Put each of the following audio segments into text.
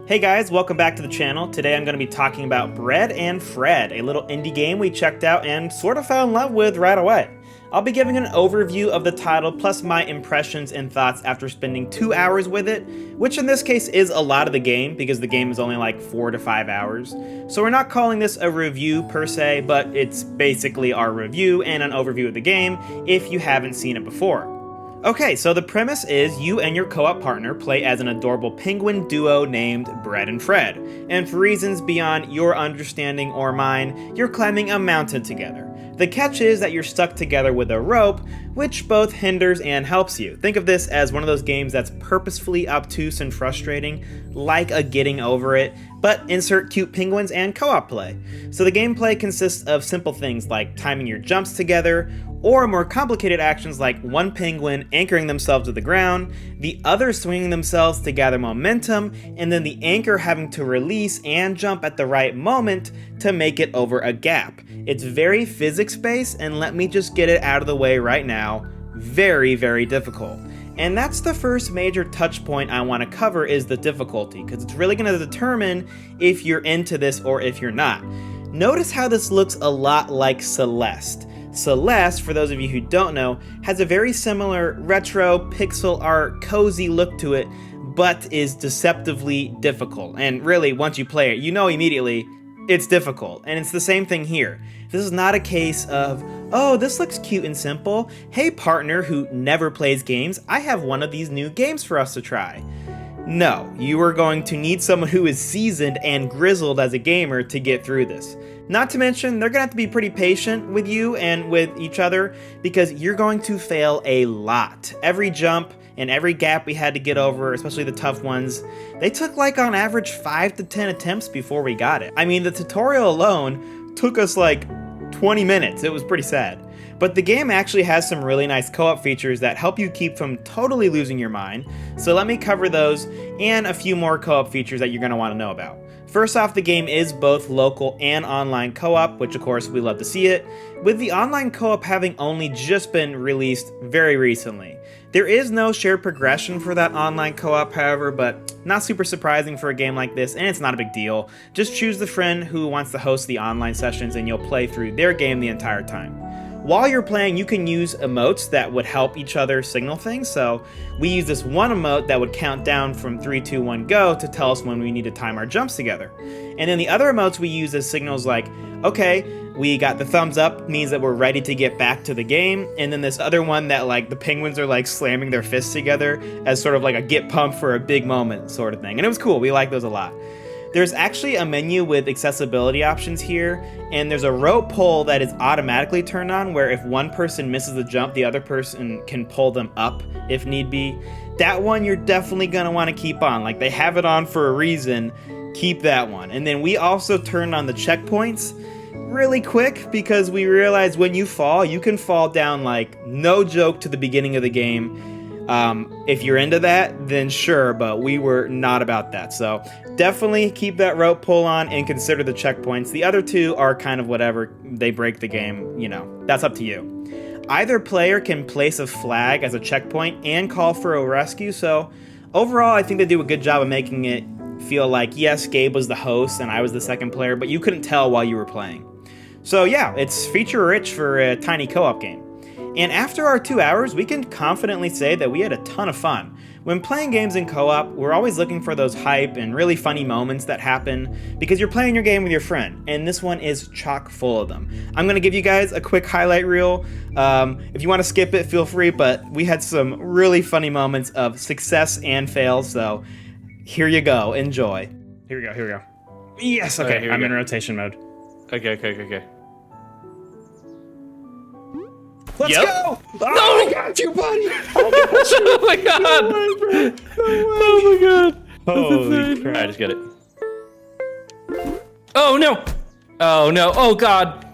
Hey guys, welcome back to the channel. Today I'm going to be talking about Bread and Fred, a little indie game we checked out and sort of fell in love with right away. I'll be giving an overview of the title plus my impressions and thoughts after spending 2 hours with it, which in this case is a lot of the game because the game is only like 4 to 5 hours. So we're not calling this a review per se, but it's basically our review and an overview of the game if you haven't seen it before. Okay, so the premise is you and your co-op partner play as an adorable penguin duo named Bread and Fred, and for reasons beyond your understanding or mine, you're climbing a mountain together. The catch is that you're stuck together with a rope, which both hinders and helps you. Think of this as one of those games that's purposefully obtuse and frustrating, like a Getting Over It, but insert cute penguins and co-op play. So the gameplay consists of simple things like timing your jumps together, or more complicated actions like one penguin anchoring themselves to the ground, the other swinging themselves to gather momentum, and then the anchor having to release and jump at the right moment to make it over a gap. It's very physics-based, and let me just get it out of the way right now, very, very difficult. And that's the first major touch point I want to cover is the difficulty, because it's really going to determine if you're into this or if you're not. Notice how this looks a lot like Celeste. Celeste, for those of you who don't know, has a very similar retro, pixel art, cozy look to it, but is deceptively difficult. And really, once you play it, you know immediately it's difficult. And it's the same thing here. This is not a case of, oh, this looks cute and simple. Hey, partner who never plays games, I have one of these new games for us to try. No, you are going to need someone who is seasoned and grizzled as a gamer to get through this. Not to mention, they're going to have to be pretty patient with you and with each other because you're going to fail a lot. Every jump and every gap we had to get over, especially the tough ones, they took like on average 5 to 10 attempts before we got it. I mean, the tutorial alone took us like 20 minutes. It was pretty sad. But the game actually has some really nice co-op features that help you keep from totally losing your mind. So let me cover those and a few more co-op features that you're going to want to know about. First off, the game is both local and online co-op, which of course we love to see it, with the online co-op having only just been released very recently. There is no shared progression for that online co-op, however, but not super surprising for a game like this, and it's not a big deal. Just choose the friend who wants to host the online sessions and you'll play through their game the entire time. While you're playing, you can use emotes that would help each other signal things. So we use this one emote that would count down from 3, 2, 1, go to tell us when we need to time our jumps together. And then the other emotes we use as signals like, okay, we got the thumbs up, means that we're ready to get back to the game. And then this other one that like the penguins are like slamming their fists together as sort of like a get pumped for a big moment sort of thing. And it was cool. We like those a lot. There's actually a menu with accessibility options here, and there's a rope pull that is automatically turned on where if one person misses the jump, the other person can pull them up if need be. That one you're definitely going to want to keep on. Like, they have it on for a reason. Keep that one. And then we also turned on the checkpoints really quick because we realized when you fall, you can fall down like no joke to the beginning of the game. If you're into that, then sure, but we were not about that. So definitely keep that rope pull on and consider the checkpoints. The other two are kind of whatever. They break the game, you know, that's up to you. Either player can place a flag as a checkpoint and call for a rescue. So overall, I think they do a good job of making it feel like, yes, Gabe was the host and I was the second player, but you couldn't tell while you were playing. So yeah, it's feature rich for a tiny co-op game. And after our 2 hours, we can confidently say that we had a ton of fun. When playing games in co-op, we're always looking for those hype and really funny moments that happen because you're playing your game with your friend, and this one is chock full of them. I'm going to give you guys a quick highlight reel. If you want to skip it, feel free, but we had some really funny moments of success and fails, so here you go. Enjoy. Here we go. Yes, okay, I'm in rotation mode. Okay. Let's go! No, I got you, buddy! Oh my god! Oh my god! Holy crap. I just get it. Oh no! Oh no! Oh god!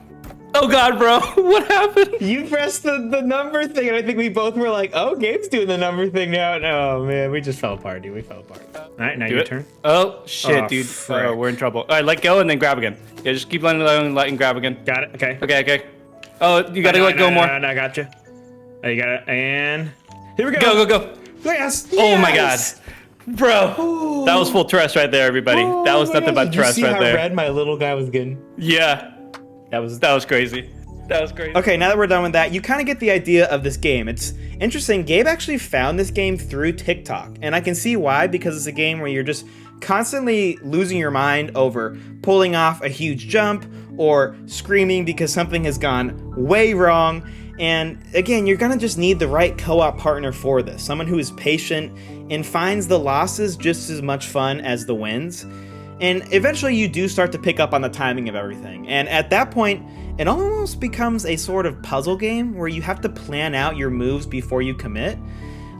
Oh god, bro! What happened? You pressed the number thing, and I think we both were like, oh, Gabe's doing the number thing now. No, man, we just fell apart, dude. We fell apart. All right, now your turn. Oh, shit, dude. Frick. We're in trouble. All right, let go and then grab again. Yeah, just keep letting and grab again. Got it, okay. Okay. Oh, you gotta let go more. No, I got you. Oh, you got it, and here we go. Go. Yes! Oh my god. Bro, that was full trust right there, everybody. That was nothing but trust right there. Did you see how red my little guy was getting? Yeah. That was crazy. That was crazy. Okay, now that we're done with that, you kind of get the idea of this game. It's interesting. Gabe actually found this game through TikTok, and I can see why, because it's a game where you're just constantly losing your mind over pulling off a huge jump or screaming because something has gone way wrong. And again, you're gonna just need the right co-op partner for this. Someone who is patient and finds the losses just as much fun as the wins. And eventually you do start to pick up on the timing of everything. And at that point, it almost becomes a sort of puzzle game where you have to plan out your moves before you commit.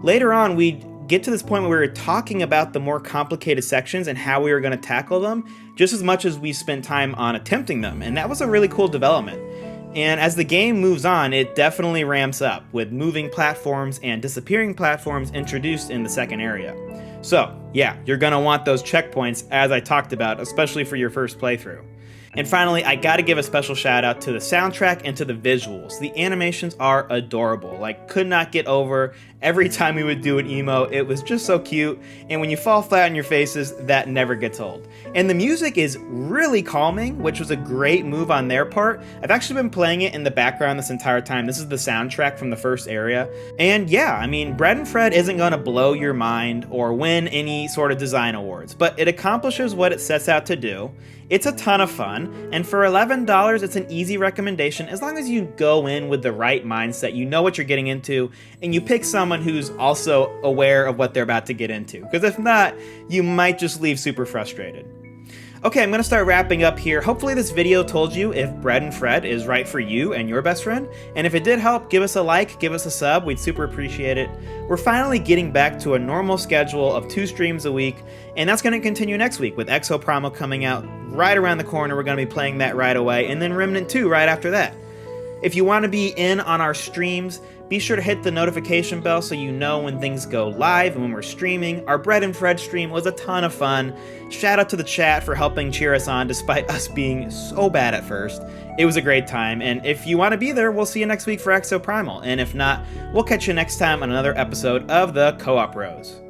Later on, we get to this point where we were talking about the more complicated sections and how we were going to tackle them, just as much as we spent time on attempting them. And that was a really cool development. And as the game moves on, it definitely ramps up, with moving platforms and disappearing platforms introduced in the second area. So, yeah, you're gonna want those checkpoints, as I talked about, especially for your first playthrough. And finally, I gotta give a special shout out to the soundtrack and to the visuals. The animations are adorable. Like, could not get over every time we would do an emo. It was just so cute. And when you fall flat on your faces, that never gets old. And the music is really calming, which was a great move on their part. I've actually been playing it in the background this entire time. This is the soundtrack from the first area. And yeah, I mean, Bread and Fred isn't gonna blow your mind or win any sort of design awards, but it accomplishes what it sets out to do. It's a ton of fun, and for $11, it's an easy recommendation as long as you go in with the right mindset, you know what you're getting into, and you pick someone who's also aware of what they're about to get into. Because if not, you might just leave super frustrated. Okay, I'm gonna start wrapping up here. Hopefully this video told you if Bread and Fred is right for you and your best friend. And if it did help, give us a like, give us a sub, we'd super appreciate it. We're finally getting back to a normal schedule of 2 streams a week, and that's gonna continue next week with Exoprimal coming out right around the corner. We're gonna be playing that right away, and then Remnant 2 right after that. If you want to be in on our streams, be sure to hit the notification bell so you know when things go live and when we're streaming. Our Bread and Fred stream was a ton of fun. Shout out to the chat for helping cheer us on despite us being so bad at first. It was a great time, and if you want to be there, we'll see you next week for Exoprimal. And if not, we'll catch you next time on another episode of the Co-op Bros.